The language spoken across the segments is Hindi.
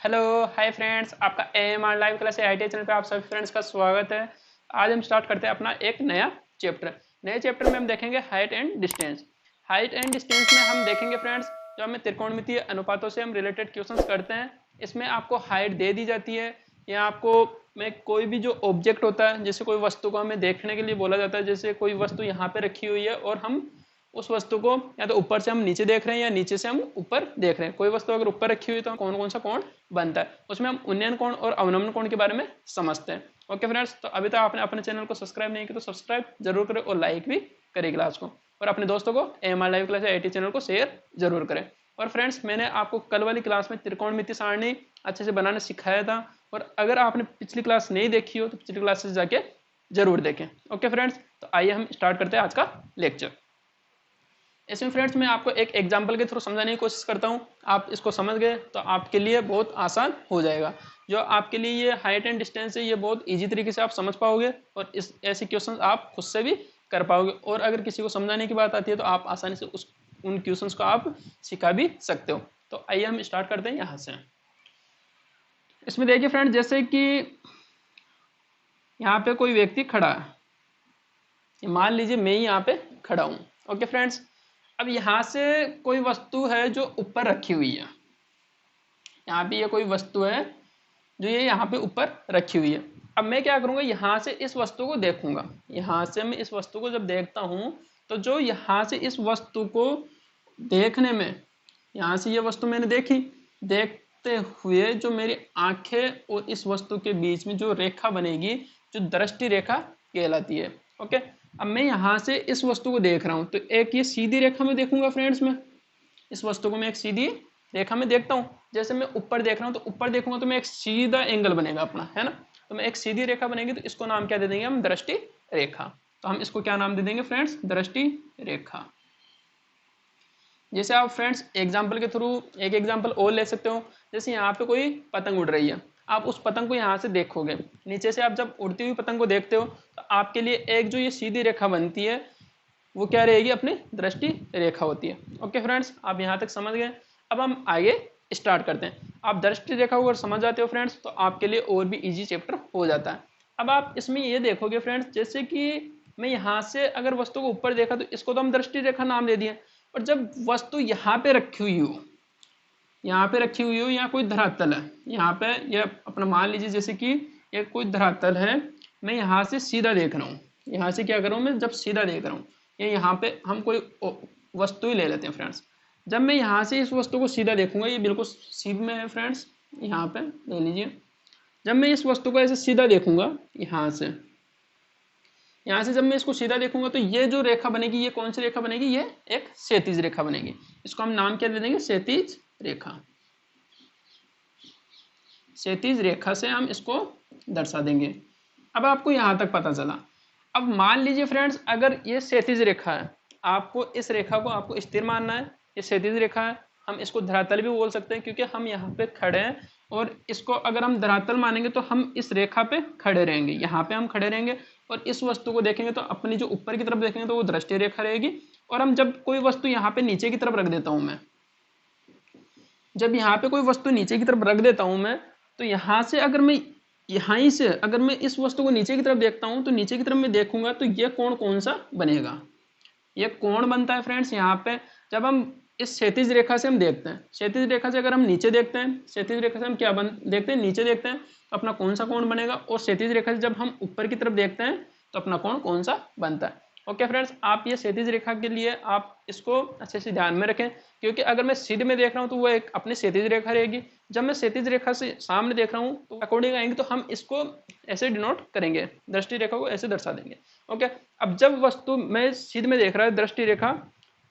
हेलो हाय फ्रेंड्स, आपका AMR live class IIT channel पे आप सभी फ्रेंड्स का स्वागत है। आज हम स्टार्ट करते हैं अपना एक नया चैप्टर। नए चैप्टर में हम देखेंगे height and distance. Height and distance में हम देखेंगे फ्रेंड्स, जो हमें त्रिकोणमितीय अनुपातों से हम रिलेटेड क्वेश्चंस करते हैं। इसमें आपको हाइट दे दी जाती है या आपको में कोई भी जो ऑब्जेक्ट होता है, जैसे कोई वस्तु को हमें देखने के लिए बोला जाता है। जैसे कोई वस्तु यहाँ पे रखी हुई है और हम उस वस्तु को या तो ऊपर से हम नीचे देख रहे हैं या नीचे से हम ऊपर देख रहे हैं। कोई वस्तु अगर ऊपर रखी हुई है तो कौन कौन सा कोण बनता है, उसमें हम उन्नयन कोण और अवनमन कोण के बारे में समझते हैं। ओके फ्रेंड्स, तो अभी तक आपने अपने चैनल को सब्सक्राइब नहीं किया तो सब्सक्राइब जरूर करें और लाइक भी करें क्लास को, और अपने दोस्तों को AMR live class IIT channel को शेयर जरूर करें। और फ्रेंड्स, मैंने आपको कल वाली क्लास में त्रिकोणमितीय सारणी अच्छे से बनाना सिखाया था, और अगर आपने पिछली क्लास नहीं देखी हो तो पिछली क्लास से जाके जरूर देखें। ओके फ्रेंड्स, तो आइए हम स्टार्ट करते हैं आज का लेक्चर। इसमें फ्रेंड्स मैं आपको एक एग्जांपल के थ्रू समझाने की कोशिश करता हूँ। आप इसको समझ गए तो आपके लिए बहुत आसान हो जाएगा। जो आपके लिए ये हाइट एंड डिस्टेंस है, ये बहुत इजी तरीके से आप समझ पाओगे और इस ऐसे क्वेश्चन आप खुद से भी कर पाओगे। और अगर किसी को समझाने की बात आती है तो आप आसानी से उन क्वेश्चन को आप सिखा भी सकते हो। तो आइए हम स्टार्ट करते हैं यहाँ से। इसमें देखिए फ्रेंड, जैसे कि यहाँ पे कोई व्यक्ति खड़ा है, मान लीजिए मैं ही यहाँ पे खड़ा हूँ। ओके फ्रेंड्स, अब यहाँ से कोई वस्तु है जो ऊपर रखी हुई है। यहाँ पे ये कोई वस्तु है जो ये यहाँ पे ऊपर रखी हुई है। अब मैं क्या करूँगा, यहाँ से इस वस्तु को देखूंगा। यहाँ से मैं इस वस्तु को जब देखता हूँ तो जो यहाँ से इस वस्तु को देखने में, यहाँ से ये वस्तु मैंने देखी, देखते हुए जो मेरी आंखें और इस वस्तु के बीच में जो रेखा बनेगी, जो दृष्टि रेखा कहलाती है। ओके, अब मैं यहाँ से इस वस्तु को देख रहा हूँ तो एक ये सीधी रेखा में देखूंगा फ्रेंड्स। मैं इस वस्तु को मैं एक सीधी रेखा में देखता हूँ। जैसे मैं ऊपर देख रहा हूँ तो ऊपर देखूंगा तो मैं एक सीधा एंगल बनेगा अपना, है ना। तो मैं एक सीधी रेखा बनेगी तो इसको नाम क्या दे देंगे हम, दृष्टि रेखा। तो हम इसको क्या नाम दे देंगे फ्रेंड्स, दृष्टि रेखा। जैसे आप फ्रेंड्स एग्जाम्पल के थ्रू एक एग्जाम्पल और ले सकते हो। जैसे यहाँ पे कोई पतंग उड़ रही है, आप उस पतंग को यहाँ से देखोगे, नीचे से आप जब उड़ती हुई पतंग को देखते हो तो आपके लिए एक जो ये सीधी रेखा बनती है वो क्या रहेगी, अपनी दृष्टि रेखा होती है। ओके फ्रेंड्स, आप यहाँ तक समझ गए। अब हम आगे स्टार्ट करते हैं। आप दृष्टि रेखा को अगर समझ जाते हो फ्रेंड्स तो आपके लिए और भी इजी चैप्टर हो जाता है। अब आप इसमें ये देखोगे फ्रेंड्स, जैसे कि मैं यहाँ से अगर वस्तु को ऊपर देखा तो इसको तो हम दृष्टि रेखा नाम दे दिए। और जब वस्तु यहाँ पे रखी हुई हो, यहाँ पे रखी हुई हो, यहाँ कोई धरातल है, यहाँ पे ये अपना मान लीजिए जैसे कि ये कोई धरातल है, मैं यहाँ से सीधा देख रहा हूँ। यहाँ से क्या कर रहा हूँ, मैं जब सीधा देख रहा हूँ, ये यहाँ पे हम कोई वस्तु ही ले लेते हैं फ्रेंड्स। जब मैं यहाँ से इस वस्तु को सीधा देखूंगा, ये बिल्कुल सीध में है फ्रेंड्स, यहाँ पे ले लीजिए। जब मैं इस वस्तु को ऐसे सीधा देखूंगा यहाँ से जब मैं इसको सीधा देखूंगा तो ये जो रेखा बनेगी, ये कौन सी रेखा बनेगी, ये एक क्षैतिज रेखा बनेगी। इसको हम नाम क्या दे देंगे, क्षैतिज रेखा। क्षैतिज रेखा से हम इसको दर्शा देंगे। अब आपको यहाँ तक पता चला। अब मान लीजिए फ्रेंड्स, अगर ये क्षैतिज रेखा है, आपको इस रेखा को आपको स्थिर मानना है, ये क्षैतिज रेखा है। हम इसको धरातल भी बोल सकते हैं क्योंकि हम यहाँ पे खड़े हैं, और इसको अगर हम धरातल मानेंगे तो हम इस रेखा पे खड़े रहेंगे, यहाँ पे हम खड़े रहेंगे। और इस वस्तु को देखेंगे तो अपनी जो ऊपर की तरफ देखेंगे तो वो दृष्टि रेखा रहेगी। और हम जब कोई वस्तु यहाँ पे नीचे की तरफ रख देता हूँ मैं, जब यहाँ पे कोई वस्तु नीचे की तरफ रख देता हूँ मैं, तो यहाँ से अगर मैं यहाँ से अगर मैं इस वस्तु को नीचे की तरफ देखता हूँ तो नीचे की तरफ मैं देखूंगा तो ये कोण कौन सा बनेगा, ये कोण बनता है फ्रेंड्स यहाँ पे। जब हम इस क्षैतिज रेखा से हम देखते हैं, क्षैतिज रेखा से अगर हम नीचे देखते हैं, क्षैतिज रेखा से हम क्या देखते हैं, नीचे देखते हैं, तो अपना कौन सा कोण बनेगा। और क्षैतिज रेखा से जब हम ऊपर की तरफ देखते हैं तो अपना कोण कौन सा बनता है। ओके फ्रेंड्स, आप ये क्षैतिज रेखा के लिए आप इसको अच्छे से ध्यान में रखें, क्योंकि अगर मैं सीधे में देख रहा हूँ तो वो एक अपनी क्षैतिज रेखा रहेगी। जब मैं क्षैतिज रेखा से सामने देख रहा हूँ तो अकॉर्डिंग आएंगे तो हम इसको ऐसे डिनोट करेंगे, दृष्टि रेखा को ऐसे दर्शा देंगे। ओके, अब जब वस्तु मैं सीधे में देख रहा है दृष्टि रेखा,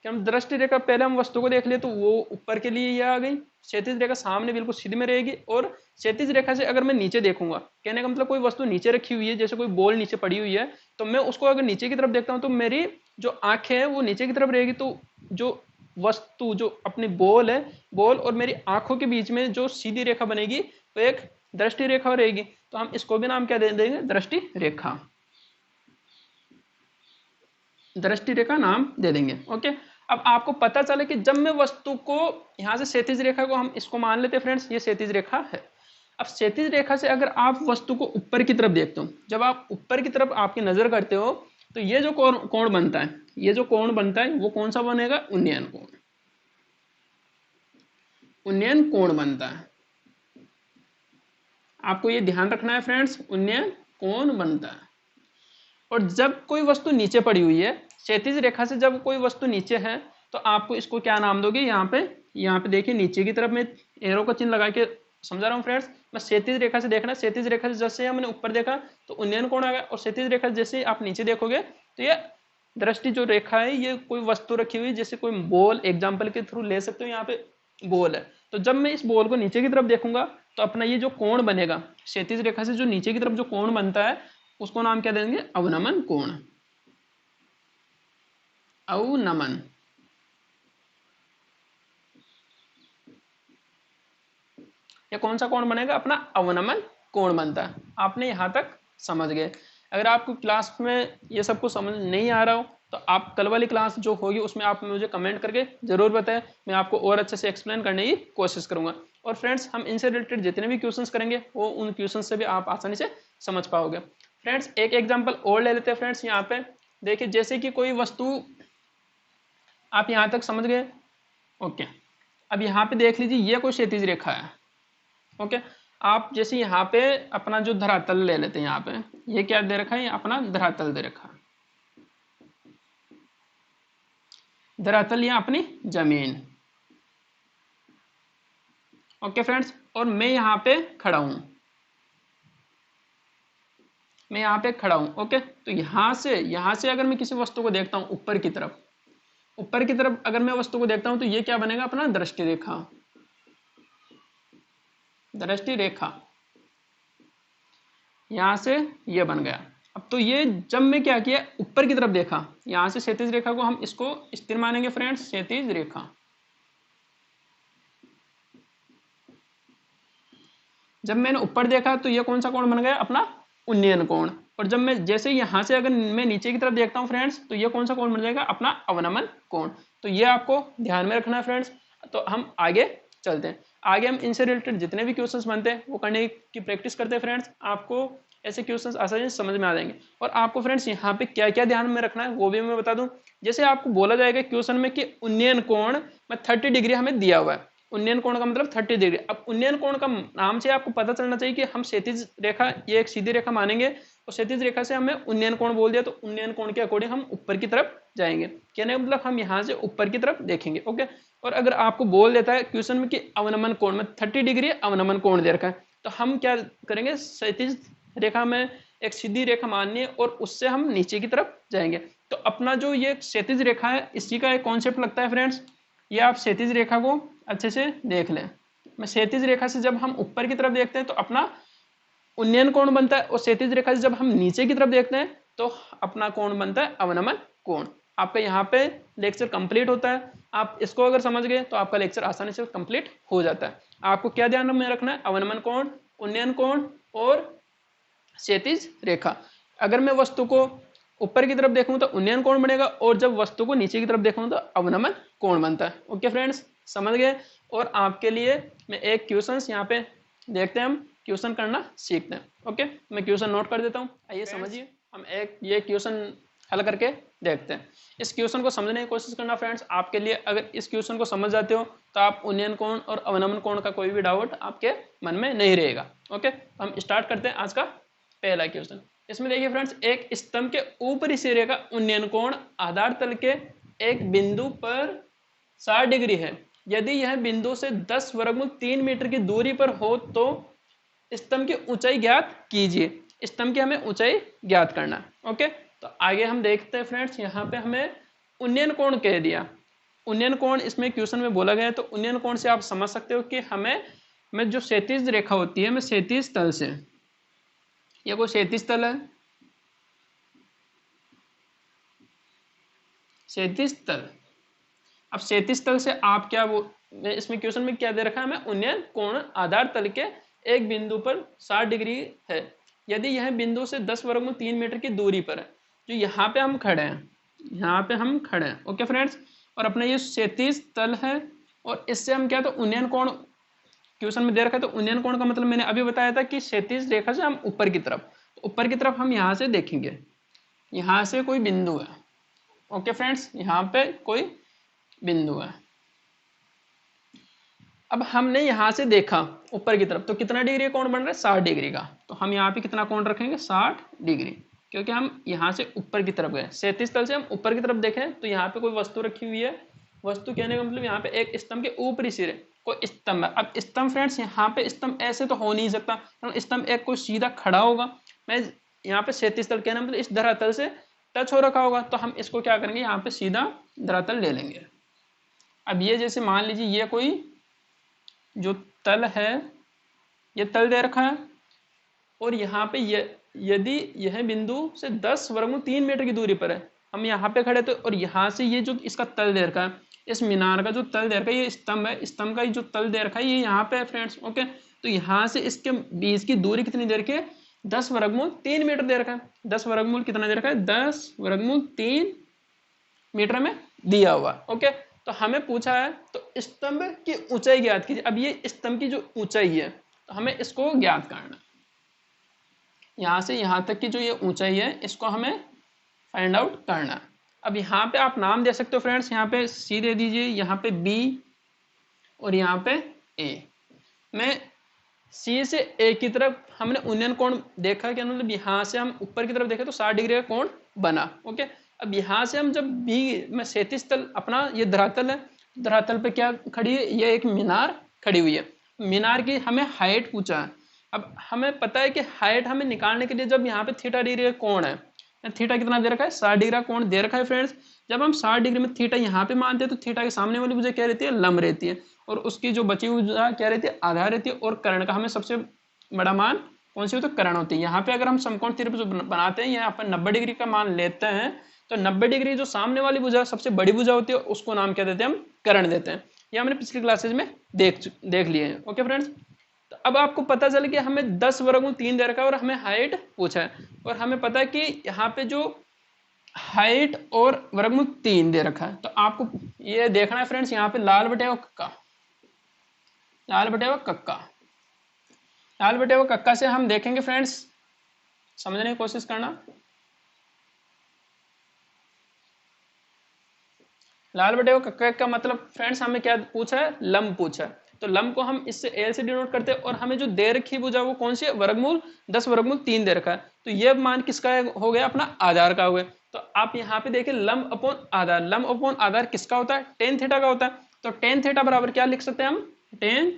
कि हम दृष्टि रेखा पहले हम वस्तु को देख लिए तो वो ऊपर के लिए ये आ गई, क्षैतिज रेखा सामने बिल्कुल सीधे में रहेगी। और क्षैतिज रेखा से अगर मैं नीचे देखूंगा, कहने का मतलब कोई वस्तु नीचे रखी हुई है, जैसे कोई बॉल नीचे पड़ी हुई है, तो मैं उसको अगर नीचे की तरफ देखता हूँ तो मेरी जो आंखें है वो नीचे की तरफ रहेगी। तो जो वस्तु जो अपनी बॉल है, बॉल और मेरी आंखों के बीच में जो सीधी रेखा बनेगी तो एक दृष्टि रेखा रहेगी। तो हम इसको भी नाम क्या दे देंगे, दृष्टि रेखा, दृष्टि रेखा नाम दे देंगे। ओके, अब आपको पता चले कि जब मैं वस्तु को यहाँ से क्षैतिज रेखा को हम इसको मान लेते हैं फ्रेंड्स, ये क्षैतिज रेखा है। अब क्षैतिज रेखा से अगर आप वस्तु को ऊपर की तरफ देखते हो, जब आप ऊपर की तरफ आपकी नजर करते हो तो ये जो कोण बनता है, ये जो कोण बनता है वो कौन सा बनेगा? उन्नयन कोण। उन्नयन कोण बनता है, आपको ये ध्यान रखना है फ्रेंड्स, उन्नयन कोण बनता है। और जब कोई वस्तु नीचे पड़ी हुई है, क्षैतिज रेखा से जब कोई वस्तु नीचे है तो आपको इसको क्या नाम दोगे? यहाँ पे देखिए नीचे की तरफ में एरो का चिन्ह लगा के समझा रहा हूँ फ्रेंड्स। मैं क्षैतिज रेखा से देखना, क्षैतिज रेखा से जैसे हमने ऊपर देखा तो उन्नयन कोण आ गया, और क्षैतिज रेखा जैसे आप नीचे देखोगे तो ये दृष्टि जो रेखा है, ये कोई वस्तु रखी हुई, जैसे कोई बॉल एग्जाम्पल के थ्रू ले सकते हो, यहाँ पे बॉल है, तो जब मैं इस बॉल को नीचे की तरफ देखूंगा तो अपना ये जो कोण बनेगा क्षैतिज रेखा से जो नीचे की तरफ जो कोण बनता है उसको नाम क्या देंगे? अवनमन कोण। अवनमन। ये कौन सा कोण बनेगा? अपना अवनमन कोण बनता है। आपने यहां तक समझ गए। अगर आपको क्लास में ये सब कुछ समझ नहीं आ रहा हो तो आप कल वाली क्लास जो होगी उसमें आप मुझे कमेंट करके जरूर बताएं, मैं आपको और अच्छे से एक्सप्लेन करने की कोशिश करूंगा। और फ्रेंड्स, हम इनसे रिलेटेड जितने भी क्वेश्चंस करेंगे वो उन क्वेश्चंस से भी आप आसानी से समझ पाओगे। फ्रेंड्स, एक एग्जांपल और ले लेते हैं फ्रेंड्स। यहाँ पे देखिए, जैसे कि कोई वस्तु, आप यहाँ तक समझ गए? ओके। अब यहाँ पे देख लीजिए, ये कोई क्षैतिज रेखा है। ओके, आप जैसे यहाँ पे अपना जो धरातल ले लेते हैं, यहाँ पे ये क्या दे रखा है? अपना धरातल दे रखा है। धरातल या अपनी जमीन। ओके फ्रेंड्स, और मैं यहाँ पे खड़ा हूं, मैं यहाँ पे खड़ा हूं। ओके, तो यहाँ से अगर मैं किसी वस्तु को देखता हूं ऊपर की तरफ, ऊपर की तरफ अगर मैं वस्तु को देखता हूं तो ये क्या बनेगा? अपना दृष्टि रेखा। दृष्टि रेखा यहां से ये बन गया। अब तो ये जब मैं क्या किया, ऊपर की तरफ देखा, यहां से क्षैतिज रेखा को हम इसको स्थिर मानेंगे फ्रेंड्स, क्षैतिज रेखा। जब मैंने ऊपर देखा तो ये कौन सा कोण बन गया? अपना उन्नयन कोण। और जब मैं जैसे यहां से अगर मैं नीचे की तरफ देखता हूं फ्रेंड्स तो ये कौन सा कोण बन जाएगा? अपना अवनमन कोण। तो ये आपको ध्यान में रखना है फ्रेंड्स। तो हम आगे चलते हैं। आगे हम इनसे रिलेटेड जितने भी क्वेश्चंस बनते हैं वो करने की प्रैक्टिस करते हैं फ्रेंड्स। आपको ऐसे क्वेश्चंस आसानी से समझ में आ जाएंगे। और आपको फ्रेंड्स यहाँ पे क्या क्या ध्यान में रखना है वो भी मैं बता दूं। जैसे आपको बोला जाएगा क्वेश्चन में कि उन्नयन कोण में 30 डिग्री हमें दिया हुआ है। उन्नयन कोण का मतलब 30 डिग्री। अब उन्नयन कोण का नाम से आपको पता चलना चाहिए कि हम क्षैतिज रेखा, ये एक सीधी रेखा मानेंगे, और क्षैतिज रेखा से हमें उन्नयन कोण बोल दिया तो उन्नयन कोण के अकॉर्डिंग हम ऊपर की तरफ जाएंगे। कहने का मतलब हम यहाँ से ऊपर की तरफ देखेंगे। ओके, और अगर आपको बोल देता है क्वेश्चन में कि अवनमन कोण में 30 डिग्री अवनमन कोण दे रखा है, तो हम क्या करेंगे? क्षैतिज रेखा में एक सीधी रेखा माननी है और उससे हम नीचे की तरफ जाएंगे। तो अपना जो ये क्षैतिज रेखा है, इसी का एक कॉन्सेप्ट लगता है फ्रेंड्स। ये आप क्षैतिज रेखा को अच्छे से देख लें। मैं क्षैतिज रेखा से जब हम ऊपर की तरफ देखते हैं तो अपना उन्नयन कोण बनता है, और क्षैतिज रेखा से जब हम नीचे की तरफ देखते हैं तो अपना कोण बनता है अवनमन कोण। आपका यहाँ पे लेक्चर कंप्लीट होता है। आप इसको अगर समझ गए तो आपका लेक्चर आसानी से कंप्लीट हो जाता है। आपको क्या ध्यान में रखना है? अवनमन कोण, उन्नयन कोण और क्षैतिज रेखा। अगर मैं वस्तु को ऊपर की तरफ देखूं तो उन्नयन कोण बनेगा, और जब वस्तु को नीचे की तरफ देखूं तो अवनमन कोण बनता है। ओके फ्रेंड्स, समझ गए? और आपके लिए मैं एक क्वेश्चन यहाँ पे देखते हैं, हम क्वेश्चन करना सीखते हैं। ओके, मैं क्वेश्चन नोट कर देता हूँ। आइए समझिए, हम एक ये क्वेश्चन हल करके देखते हैं। इस क्वेश्चन को समझने की कोशिश करना फ्रेंड्स। आपके लिए अगर इस क्वेश्चन को समझ जाते हो तो आप उन्नयन कोण और अवनमन कोण का कोई भी डाउट आपके मन में नहीं रहेगा। ओके, तो हम स्टार्ट करते हैं आज का पहला क्वेश्चन। इसमें देखिए फ्रेंड्स, एक स्तंभ के ऊपरी सिरे का उन्नयन कोण आधार तल के एक बिंदु पर 60 डिग्री है। यदि यह बिंदु से 10 वर्गमूल 3 मीटर की दूरी पर हो तो स्तंभ की ऊंचाई ज्ञात कीजिए। स्तंभ की हमें ऊंचाई ज्ञात करना है। ओके, तो आगे हम देखते हैं फ्रेंड्स। यहाँ पे हमें उन्नयन कोण कह दिया। उन्नयन कोण इसमें क्वेश्चन में बोला गया है, तो उन्नयन कोण से आप समझ सकते हो कि हमें जो क्षैतिज रेखा होती है, मैं क्षैतिज तल से, ये कोई क्षैतिज तल है, क्षैतिज तल। अब क्षैतिज तल से आप क्या वो, इसमें क्वेश्चन में क्या दे रखा है? हमें उन्नयन कोण आधार तल के एक बिंदु पर 60 डिग्री है, यदि यह बिंदु से 10 वर्गमूल 3 मीटर की दूरी पर है। जो यहाँ पे हम खड़े हैं, यहाँ पे हम खड़े हैं। ओके फ्रेंड्स, और अपना ये क्षैतिज तल है, और इससे हम क्या, तो उन्नयन कोण क्वेश्चन में दे रखा है। तो उन्नयन कोण का मतलब मैंने अभी बताया था कि क्षैतिज रेखा से हम ऊपर की तरफ, तो ऊपर की तरफ हम यहाँ से देखेंगे, यहाँ से कोई बिंदु है। ओके फ्रेंड्स, यहाँ पे कोई बिंदु है। अब हमने यहाँ से देखा ऊपर की तरफ, तो कितना डिग्री कोण बन रहा है, 60 डिग्री का। तो हम यहाँ पे कितना कोण रखेंगे, 60 डिग्री, क्योंकि हम यहाँ से ऊपर की तरफ गए। क्षैतिज तल से हम ऊपर की तरफ देखें तो यहाँ पे कोई वस्तु रखी हुई है। वस्तु कहने का मतलब यहाँ पे एक स्तंभ के ऊपरी सिरे कोई स्तंभ है। अब स्तंभ फ्रेंड्स, यहाँ पे स्तंभ ऐसे तो हो नहीं सकता, स्तंभ एक कोई सीधा खड़ा होगा। मैं यहाँ पे क्षैतिज तल कहना मतलब इस धरातल से टच हो रखा होगा, तो हम इसको क्या करेंगे, यहाँ पे सीधा धरातल ले लेंगे। अब ये जैसे मान लीजिए ये कोई जो तल है, ये तल दे रखा है, और यहाँ पे यदि यह बिंदु से 10 वर्गमूल 3 मीटर की दूरी पर है, हम यहाँ पे खड़े तो, और यहाँ से ये जो इसका तल दे रखा है, इस मीनार का जो तल दे रखा है, ये स्तंभ है, स्तंभ का जो तल दे रखा है ये यहाँ पे है फ्रेंड्स। ओके, तो यहाँ से इसके बीच की दूरी कितनी दे रखी है, 10 वर्गमूल 3 मीटर दे रखा है। 10 वर्गमूल कितना दे रखा है, 10 वर्गमूल 3 मीटर में दिया हुआ। ओके, तो हमें पूछा है तो स्तंभ की ऊंचाई ज्ञात कीजिए। अब ये स्तंभ की जो ऊंचाई है, तो हमें इसको ज्ञात करना, यहाँ से यहाँ तक की जो ये ऊंचाई है, इसको हमें फाइंड आउट करना। अब यहाँ पे आप नाम दे सकते हो फ्रेंड्स, यहाँ पे सी दे दीजिए, यहाँ पे बी और यहाँ पे ए। मैं सी से ए की तरफ हमने उन्नयन कोण देखा, क्या मतलब यहाँ से हम ऊपर की तरफ देखें तो 60 डिग्री का कोण बना। ओके, अब यहाँ से हम जब बी में क्षैतिज तल अपना ये धरातल है, धरातल पे क्या खड़ी है, ये एक मीनार खड़ी हुई है। मीनार की हमें हाइट पूछा है। अब हमें पता है कि हाइट हमें निकालने के लिए जब यहाँ पे थीटा डिग्री का कोण है, थीटा कितना दे रखा है, 60 डिग्री का कोण दे रखा है फ्रेंड्स। जब हम 60 डिग्री में थीटा यहाँ पे मानते हैं, तो थीटा के सामने वाली भुजा क्या रहती है, लंब रहती है, और उसकी जो बची हुई भुजा क्या रहती है, आधार रहती है। और कर्ण का हमें सबसे बड़ा मान कौन सी हो, तो कर्ण होती है। यहाँ पे अगर हम समकोण त्रिभुज बनाते हैं, यहाँ पर 90 डिग्री का मान लेते हैं, तो 90 डिग्री जो सामने वाली भुजा सबसे बड़ी भुजा होती है, उसको नाम क्या देते हैं, हम कर्ण देते हैं। ये हमने पिछली क्लासेज में देख लिए हैं। ओके फ्रेंड्स, तो अब आपको पता चले कि हमें 10 वर्गमूल 3 दे रखा है और हमें हाइट पूछा है, और हमें पता है कि यहाँ पे जो हाइट और वर्गमूल 3 दे रखा है। तो आपको ये देखना है फ्रेंड्स, यहाँ पे लाल बटे कक्का, लाल बटे कक्का, लाल बटे कक्का से हम देखेंगे फ्रेंड्स, समझने की कोशिश करना। लाल बटे कक्का का मतलब फ्रेंड्स हमें क्या पूछा है, लंब पूछा है। तो लंब को हम इससे एल से डिनोट करते हैं, और हमें जो दे रखी भुजा वो कौन सी है, वर्गमूल 10 वर्गमूल 3 दे रखा है। तो ये मान किसका हो गया, अपना आधार का हो गया। तो आप यहाँ पे देखिए लंब अपॉन आधार, लंब अपॉन आधार किसका होता है, टेन थीटा का होता है। तो टेन थीटा बराबर क्या लिख सकते हैं हम, टेन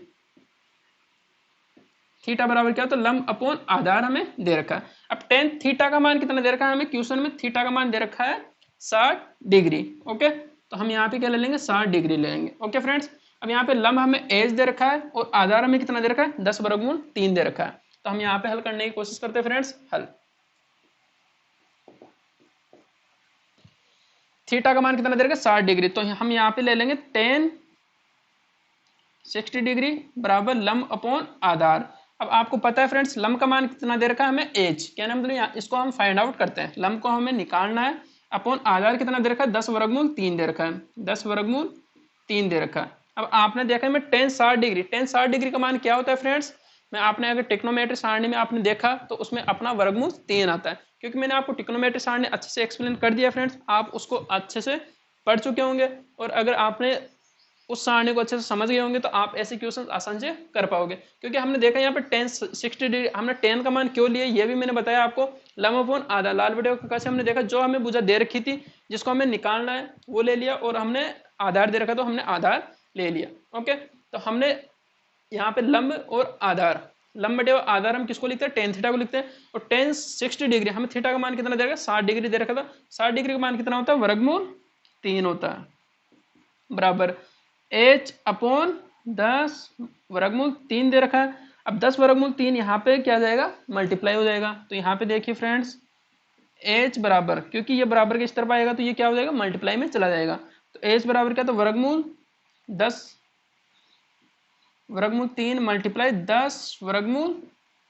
थीटा बराबर क्या, तो लंब अपॉन आधार हमें दे रखा है। अब टेन थीटा का मान कितना दे रखा है हमें, क्वेश्चन में थीटा का मान दे रखा है 60 डिग्री। ओके, तो हम यहाँ पे क्या ले लेंगे, 60 डिग्री ले लेंगे। ओके फ्रेंड्स, अब यहाँ पे लंब हमें एज दे रखा है और आधार हमें कितना दे रखा है, 10 वर्गमूल 3 दे रखा है। तो हम यहाँ पे हल करने की कोशिश करते हैं फ्रेंड्स। हल, थीटा का मान कितना दे रखा है, 60 डिग्री। तो हम यहाँ पे ले लेंगे टेन 60 डिग्री बराबर लंब अपॉन आधार। अब आपको पता है फ्रेंड्स, लंब का मान कितना दे रखा है हमें, एच, क्या नाम, मतलब इसको हम फाइंड आउट करते हैं। लंब को हमें निकालना है, अपॉन आधार कितना दे रखा है, 10 वर्गमूल 3 दे रखा है, 10 वर्गमूल 3 दे रखा है। अब आपने देखा मैं टेन 60 डिग्री, टेन 60 डिग्री का मान क्या होता है फ्रेंड्स, मैं आपने अगर टिक्नोमेट्री सारणी में आपने देखा तो उसमें अपना वर्गमूल 3 आता है, क्योंकि मैंने आपको टिक्नोमेट्री सारणी अच्छे से एक्सप्लेन कर दिया फ्रेंड्स, आप उसको अच्छे से पढ़ चुके होंगे। और अगर आपने उस सारणी को अच्छे से समझ गए होंगे तो आप ऐसे क्वेश्चन आसान से कर पाओगे। क्योंकि हमने देखा यहाँ पे टेन 60 डिग्री, हमने टेन का मान क्यों लिया ये भी मैंने बताया आपको। लंब अपॉन आधा, लाल बटे कक्का से हमने देखा जो हमें भुजा दे रखी थी जिसको हमें निकालना है वो ले लिया, और हमने आधार दे रखा तो हमने आधार ले लिया। ओके, तो हमने यहाँ पे लंब और आधार, लंब बटे आधार हम किसको लिखते हैं, टेन थीटा को लिखते हैं। और टेन 60 डिग्री हमें थीटा का मान कितना दे रखा है, 60 डिग्री दे रखा था। 60 डिग्री का मान कितना होता है, वर्गमूल 3 होता है, बराबर h अपॉन 10 वर्गमूल 3 दे रखा है। अब 10 वर्गमूल 3 यहाँ पे क्या जाएगा, मल्टीप्लाई हो जाएगा। तो यहाँ पे देखिए फ्रेंड्स, h बराबर, क्योंकि ये बराबर के इस तरफ आएगा तो ये क्या हो जाएगा, मल्टीप्लाई में चला जाएगा। तो h बराबर क्या, तो वर्गमूल 10 वर्गमूल 3 मल्टीप्लाई 10 वर्गमूल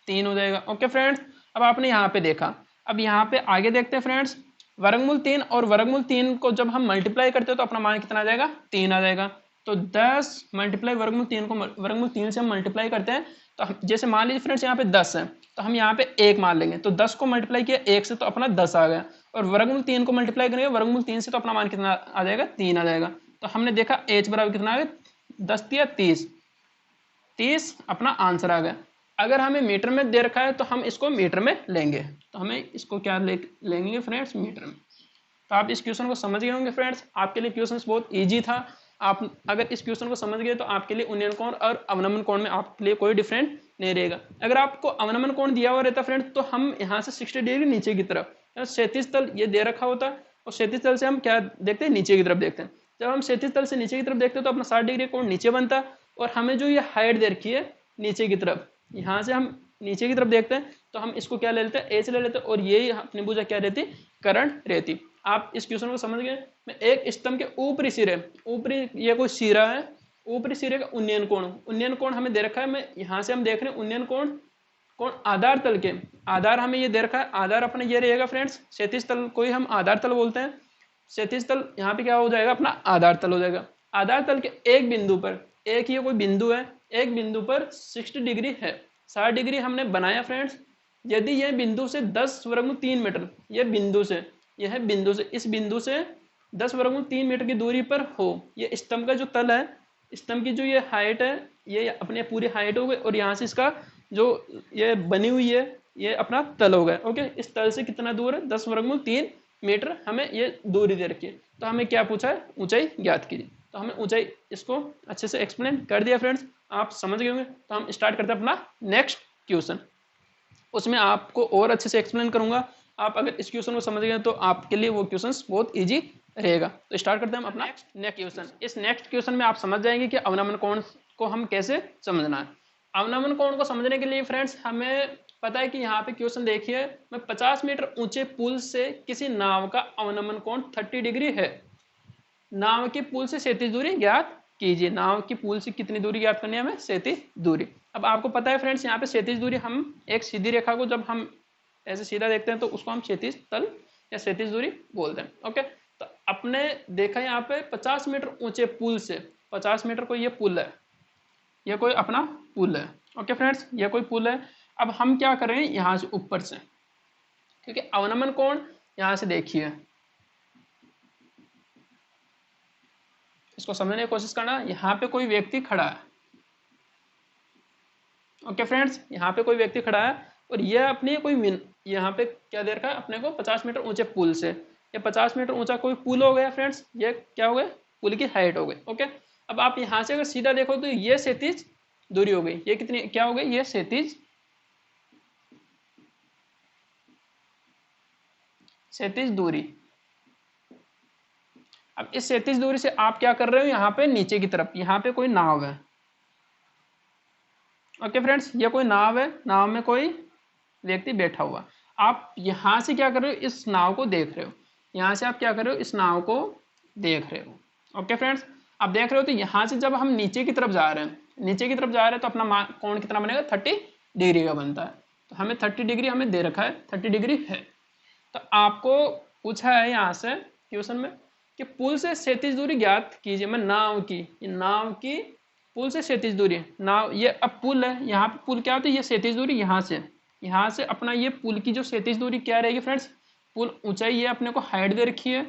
3 हो जाएगा। ओके फ्रेंड्स, अब आपने यहाँ पे देखा, अब यहाँ पे आगे देखते हैं फ्रेंड्स। वर्गमूल 3 और वर्गमूल 3 को जब हम मल्टीप्लाई करते हो तो अपना मान कितना आ जाएगा, 3 आ जाएगा। तो 10 मल्टीप्लाई वर्गमूल 3 को वर्गमूल 3 से हम मल्टीप्लाई करते हैं तो जैसे मान लीजिए फ्रेंड्स यहाँ पे 10 है तो हम यहाँ पे 1 मान लेंगे, तो 10 को मल्टीप्लाई किया 1 से तो अपना 10 आ गया, और वर्गमूल 3 को मल्टीप्लाई करेंगे वर्गमूल 3 से तो अपना मान कितना आ जाएगा, 3 आ जाएगा। तो हमने देखा h बराबर कितना आ गया, 10 या 30, 30 अपना आंसर आ गया। अगर हमें मीटर में दे रखा है तो हम इसको मीटर में लेंगे, तो हमें इसको क्या लेंगे फ्रेंड्स, मीटर में। तो आप इस क्वेश्चन को समझ गए होंगे फ्रेंड्स, आपके लिए क्वेश्चन बहुत इजी था। आप अगर इस क्वेश्चन को समझ गए तो आपके लिए उन्नयन कोण और अवनमन कोण में आपके लिए कोई डिफरेंट नहीं रहेगा। अगर आपको अवनमन कोण दिया हुआ रहता फ्रेंड्स तो हम यहाँ से 60 डिग्री नीचे की तरफ, क्षैतिज तल ये दे रखा होता और क्षैतिज तल से हम क्या देखते हैं, नीचे की तरफ देखते हैं। जब हम क्षैतिज तल से नीचे की तरफ देखते हैं तो अपना 60 डिग्री कोण नीचे बनता, और हमें जो ये हाइट दे रखी है नीचे की तरफ, यहाँ से हम नीचे की तरफ देखते हैं तो हम इसको क्या ले लेते हैं, एच ले लेते हैं, और यही अपनी भुजा क्या रहती, करंट रहती। आप इस क्वेश्चन को समझ गए। मैं एक स्तंभ के ऊपरी सिरे, ऊपरी ये कोई सिरा है, ऊपरी सिरे का उन्नयन कोण, उन्नयन कोण हमें दे रखा है, मैं यहाँ से हम देख रहे हैं उन्नयन कोण, कोण आधार तल के, आधार हमें ये दे रखा है, आधार अपना ये रहेगा फ्रेंड्स, क्षैतिज तल को ही हम आधार तल बोलते हैं। क्षैतिज तल यहाँ पे क्या हो जाएगा, अपना आधार तल हो जाएगा। आधार तल के एक बिंदु पर, एक ये कोई बिंदु है, एक बिंदु पर 60 डिग्री है, 60 डिग्री हमने बनाया फ्रेंड्स। यदि यह बिंदु से 10 वर्गमूल 3 मीटर, यह बिंदु से, यह बिंदु से, इस बिंदु से 10 वर्गमूल 3 मीटर की दूरी पर हो, ये स्तंभ का जो तल है, स्तंभ की जो ये हाइट है, ये अपने पूरी हाइट हो गई, और यहाँ से इसका जो ये बनी हुई है ये अपना तल हो गया। ओके, इस तल से कितना दूर है, 10 वर्गमूल 3 मीटर हमें ये दूरी दे रखी है। तो हमें क्या पूछा है, ऊंचाई ज्ञात कीजिए। तो हमें ऊंचाई इसको अच्छे से एक्सप्लेन कर दिया फ्रेंड्स, आप समझ गए होंगे। तो हम स्टार्ट करते हैं अपना नेक्स्ट क्वेश्चन, उसमें आपको और अच्छे से एक्सप्लेन करूंगा। आप अगर इस क्वेश्चन को समझ गए तो आपके लिए वो क्वेश्चन बहुत इजी रहेगा। तो स्टार्ट करते हैं हम अपना नेक्स्ट क्वेश्चन। इस नेक्स्ट क्वेश्चन में आप समझ जाएंगे कि अवनमन कोण को हम कैसे समझना है। अवनमन कोण को समझने के लिए फ्रेंड्स हमें पता है कि यहाँ पे क्वेश्चन देखिए, मैं 50 मीटर ऊंचे पुल से किसी नाव का अवनमन कोण 30 डिग्री है, नाव की पुल से क्षैतिज दूरी ज्ञात कीजिए। नाव की पुल से कितनी दूरी ज्ञात करनी है हमें, क्षैतिज दूरी। अब आपको पता है फ्रेंड्स यहाँ पे क्षैतिज दूरी, हम एक सीधी रेखा को जब हम ऐसे सीधा देखते हैं तो उसको हम क्षैतिज तल या क्षैतिज दूरी बोलते हैं। ओके, तो अपने देखा यहाँ पे 50 मीटर ऊंचे पुल से, 50 मीटर को ये पुल है, ये कोई अपना पुल है। ओके फ्रेंड्स, ये कोई पुल है। अब हम क्या कर रहे हैं, यहाँ से ऊपर से, क्योंकि अवनमन कोण यहाँ से देखिए, इसको समझने की कोशिश करना। यहाँ पे कोई व्यक्ति खड़ा है, ओके फ्रेंड्स, यहाँ पे कोई व्यक्ति खड़ा है, और ये अपने कोई यहाँ पे क्या दे रखा है अपने को, 50 मीटर ऊंचे पुल से, ये 50 मीटर ऊंचा कोई पुल हो गया फ्रेंड्स, ये क्या हो गया, पुल की हाइट हो गई। ओके, अब आप यहाँ से अगर सीधा देखो तो ये क्षैतिज दूरी हो गई, ये कितनी क्या हो गई, ये क्षैतिज दूरी। अब इस क्षैतिज दूरी से आप क्या कर रहे हो, यहाँ पे नीचे की तरफ, यहाँ पे कोई नाव है। ओके फ्रेंड्स, ये कोई नाव है, नाव में कोई व्यक्ति बैठा हुआ। आप यहाँ से क्या कर रहे हो, इस नाव को देख रहे हो, यहाँ से आप क्या कर रहे हो, इस नाव को देख रहे हो। ओके फ्रेंड्स, आप देख रहे हो, तो यहाँ से जब हम नीचे की तरफ जा रहे हैं, नीचे की तरफ जा रहे हैं तो अपना कोण कितना बनेगा, 30 डिग्री का बनता है। तो हमें 30 डिग्री हमें दे रखा है, 30 डिग्री है। तो आपको पूछा है यहाँ से क्वेश्चन में कि पुल से क्षैतिज दूरी ज्ञात कीजिए। मैं नाव की पुल से क्षैतिज दूरी, नाव ये अब पुल है, यहाँ पे पुल क्या होता है, ये क्षैतिज दूरी यहाँ से अपना ये पुल की जो क्षैतिज दूरी क्या रहेगी फ्रेंड्स, पुल ऊंचाई ये अपने को हाइट दे रखी है,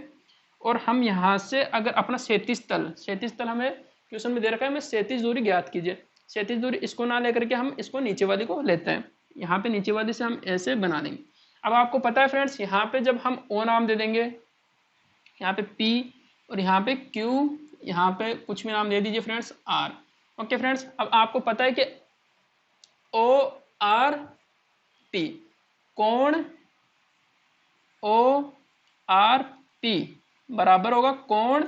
और हम यहाँ से अगर अपना क्षैतिज तल हमें क्वेश्चन में दे रखा है, हमें क्षैतिज दूरी ज्ञात कीजिए। क्षैतिज दूरी इसको ना लेकर के हम इसको नीचे वाली को लेते हैं, यहाँ पे नीचे वाली से हम ऐसे बना देंगे। अब आपको पता है फ्रेंड्स, यहाँ पे जब हम ओ नाम दे देंगे, यहाँ पे P और यहाँ पे Q, यहाँ पे कुछ भी नाम दे दीजिए फ्रेंड्स R। ओके फ्रेंड्स, अब आपको पता है कि ORP कोण ORP बराबर होगा कोण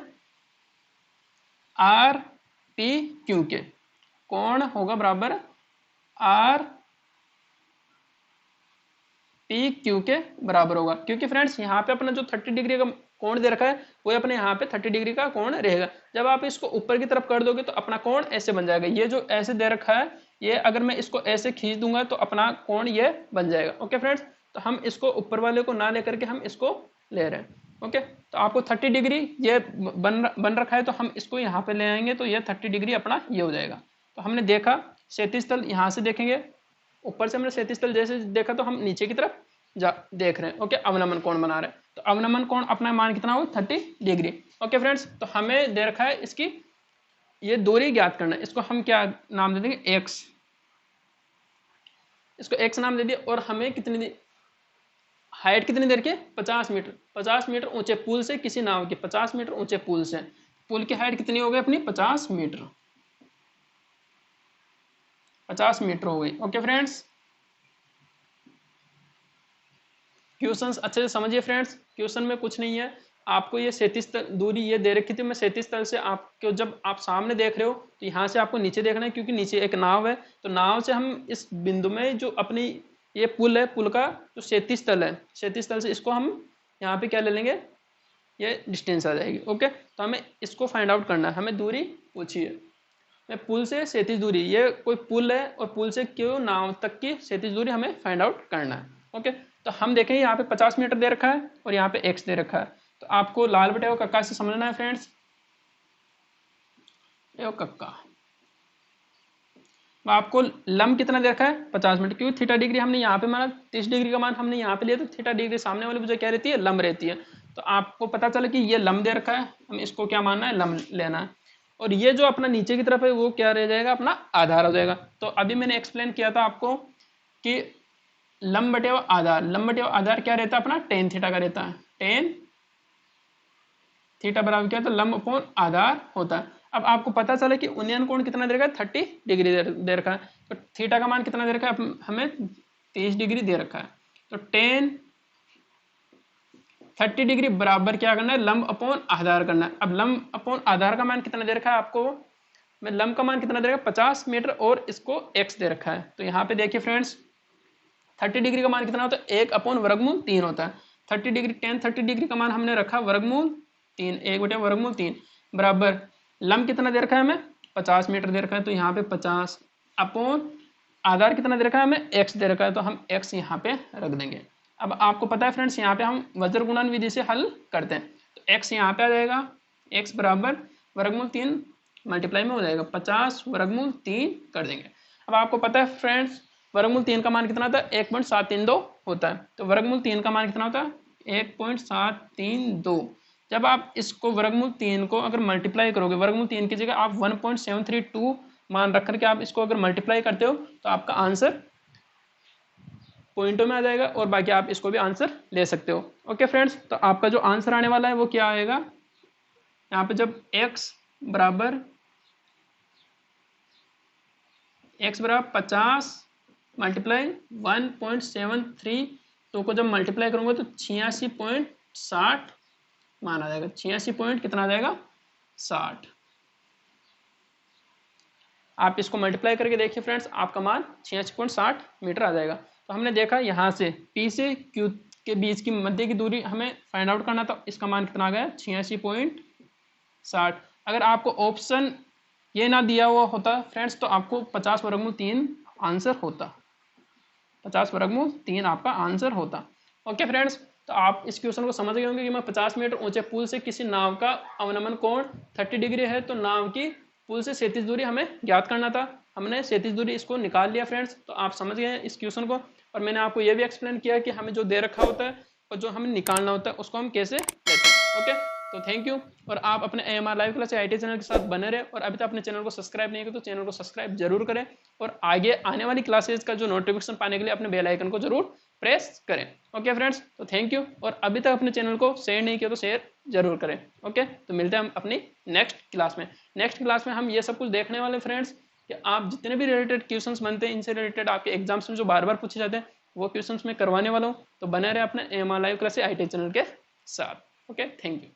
RPQ के, कोण होगा बराबर RPQ के बराबर होगा, क्योंकि फ्रेंड्स यहाँ पे अपना जो 30 डिग्री का कोण दे रखा है वो अपने यहाँ पे 30 डिग्री का कोण रहेगा। जब आप इसको ऊपर की तरफ कर दोगे तो अपना कोण ऐसे बन जाएगा, ये जो ऐसे दे रखा है ये अगर मैं इसको ऐसे खींच दूंगा तो अपना कोण ये बन जाएगा। ओके फ्रेंड्स, तो हम इसको ऊपर वाले को ना लेकर के हम इसको ले रहे हैं। ओके, तो आपको 30 डिग्री ये बन रखा है, तो हम इसको यहाँ पे ले आएंगे तो ये 30 डिग्री अपना ये हो जाएगा। तो हमने देखा क्षैतिज तल यहाँ से देखेंगे, ऊपर से हमने क्षैतिज तल जैसे देखा तो हम नीचे की तरफ देख रहे हैं। ओके, अवनमन कोण बना रहे हैं, तो अवनमन कोण अपना मान कितना हो 30 डिग्री। ओके फ्रेंड्स, तो हमें दे रखा है इसकी ये दूरी ज्ञात करना है, इसको हम क्या नाम दे देंगे एक्स, इसको एक्स नाम दे दिया। और हमें कितनी हाइट कितनी देर की 50 मीटर, 50 मीटर ऊंचे पुल से किसी नाव की 50 मीटर ऊंचे पुल से, पुल की हाइट कितनी हो गई अपनी 50 मीटर, 50 मीटर हो गई। ओके फ्रेंड्स, क्वेश्चंस अच्छे से समझिए फ्रेंड्स, क्वेश्चन में कुछ नहीं है, आपको ये 37 दूरी ये दे रखी थी, मैं 37 तल से आपको जब आप सामने देख रहे हो तो यहाँ से आपको नीचे देखना है, क्योंकि नीचे एक नाव है, तो नाव से हम इस बिंदु में जो अपनी ये पुल है, पुल का जो 37 तल है, 37 तल से इसको हम यहाँ पे क्या ले लेंगे, ये डिस्टेंस आ जाएगी। ओके, तो हमें इसको फाइंड आउट करना है, हमें दूरी पूछी है, मैं पुल से 37 दूरी, ये कोई पुल है और पुल से क्यों नाव तक की 37 दूरी हमें फाइंड आउट करना है। ओके, तो हम देखेंगे यहाँ पे 50 मीटर दे रखा है और यहाँ पे एक्स दे रखा है, तो आपको लाल बटे कक्का से समझना है फ्रेंड्स। कक्का आपको लंब कितना दे रखा है 50 मीटर, क्योंकि थीटा डिग्री हमने यहाँ पे माना, 30 डिग्री का मान हमने यहाँ पे लिया, तो थीटा डिग्री सामने वाली वजह क्या रहती है, लंब रहती है। तो आपको पता चले कि ये लंब दे रखा है, हम इसको क्या मानना है, लंब लेना है। और ये जो अपना नीचे की तरफ है वो क्या रह जाएगा, अपना आधार हो जाएगा। तो अभी मैंने एक्सप्लेन किया था आपको कि लंब बटे आधार, लंब बटे आधार क्या रहता है अपना, टेन थीटा का रहता है, टेन थीटा बराबर क्या, तो लंब अपॉन आधार होता है। अब आपको पता चला कि उन्नयन कोण कितना दे रखा है 30 डिग्री दे रखा है, तो थीटा का मान कितना दे रखा है, हमें 30 डिग्री दे रखा है, तो टेन 30 डिग्री बराबर क्या करना है, लंब अपॉन आधार करना है। अब लंब अपॉन आधार का मान कितना दे रखा है आपको, मैं लंब का मान कितना दे रखा है 50 मीटर और इसको x दे रखा है। तो यहाँ पे देखिए फ्रेंड्स 30 डिग्री का मान कितना होता है, 1 अपॉन वर्गमूल 3 होता है। 30 डिग्री टेन 30 डिग्री का मान हमने रखा वर्गमूल 3, 1 बटे वर्गमूल 3 बराबर लंब कितना दे रखा है हमें 50 मीटर दे रखा है, तो यहाँ पे 50 अपॉन आधार कितना दे रखा है हमें x दे रखा है, तो हम x यहाँ पे रख देंगे। अब आपको पता है फ्रेंड्स यहाँ पे हम वज्र गुणन विधि से हल करते हैं, तो x यहाँ पे आ जाएगा, x बराबर वर्गमूल 3 मल्टीप्लाई में हो जाएगा 50 वर्गमूल 3 कर देंगे। अब आपको पता है फ्रेंड्स वर्गमूल 3 का मान कितना होता है 1.732 होता है, तो वर्गमूल 3 का मान कितना होता है 1.732। जब आप इसको वर्गमूल 3 को अगर मल्टीप्लाई करोगे, वर्गमूल 3 की जगह आप 1.732 मान रख करके आप इसको अगर मल्टीप्लाई करते हो तो आपका आंसर पॉइंटों में आ जाएगा, और बाकी आप इसको भी आंसर ले सकते हो। ओके फ्रेंड्स, तो आपका जो आंसर आने वाला है वो क्या आएगा, यहाँ पे जब x बराबर 50 मल्टीप्लाई 1.732 को जब मल्टीप्लाई करूंगा तो 86.60 मान आ जाएगा, 86 पॉइंट कितना आ जाएगा 60। आप इसको मल्टीप्लाई करके देखिए फ्रेंड्स, आपका मान 86.60 मीटर आ जाएगा। तो हमने देखा यहाँ से P से Q के बीच की मध्य की दूरी हमें फाइंड आउट करना था, इसका मान कितना आ गया 86.60। अगर आपको ऑप्शन ये ना दिया हुआ होता फ्रेंड्स तो आपको 50 वर्गमूल 3 आंसर होता, 50 वर्गमूल 3 आपका आंसर होता। ओके फ्रेंड्स, तो आप इस क्वेश्चन को समझ गए होंगे कि मैं 50 मीटर ऊंचे पुल से किसी नाव का अवनमन कोण 30 डिग्री है, तो नाव की पुल से 37 दूरी हमें ज्ञात करना था, हमने 37 दूरी इसको निकाल लिया फ्रेंड्स। तो आप समझ गए हैं इस क्वेश्चन को, और मैंने आपको ये भी एक्सप्लेन किया कि हमें जो दे रखा होता है और जो हमें निकालना होता है उसको हम कैसे लेते हैं। ओके, तो थैंक यू, और आप अपने AMR live class IT channel के साथ बने रहे, और अभी तक अपने चैनल को सब्सक्राइब नहीं किया तो चैनल को सब्सक्राइब जरूर करें, और आगे आने वाली क्लासेज का जो नोटिफिकेशन पाने के लिए अपने बेल आइकन को जरूर प्रेस करें। ओके फ्रेंड्स, तो थैंक यू, और अभी तक अपने चैनल को शेयर नहीं किया तो शेयर जरूर करें। ओके, तो मिलते हैं हम अपनी नेक्स्ट क्लास में। नेक्स्ट क्लास में हम ये सब कुछ देखने वाले फ्रेंड्स कि आप जितने भी रिलेटेड क्वेश्चंस बनते हैं, इनसे रिलेटेड आपके एग्जाम्स में जो बार बार पूछे जाते हैं वो क्वेश्चंस मैं करवाने वाला हूँ, तो बने रहे अपने AMR live class IT channel के साथ। Okay, thank you.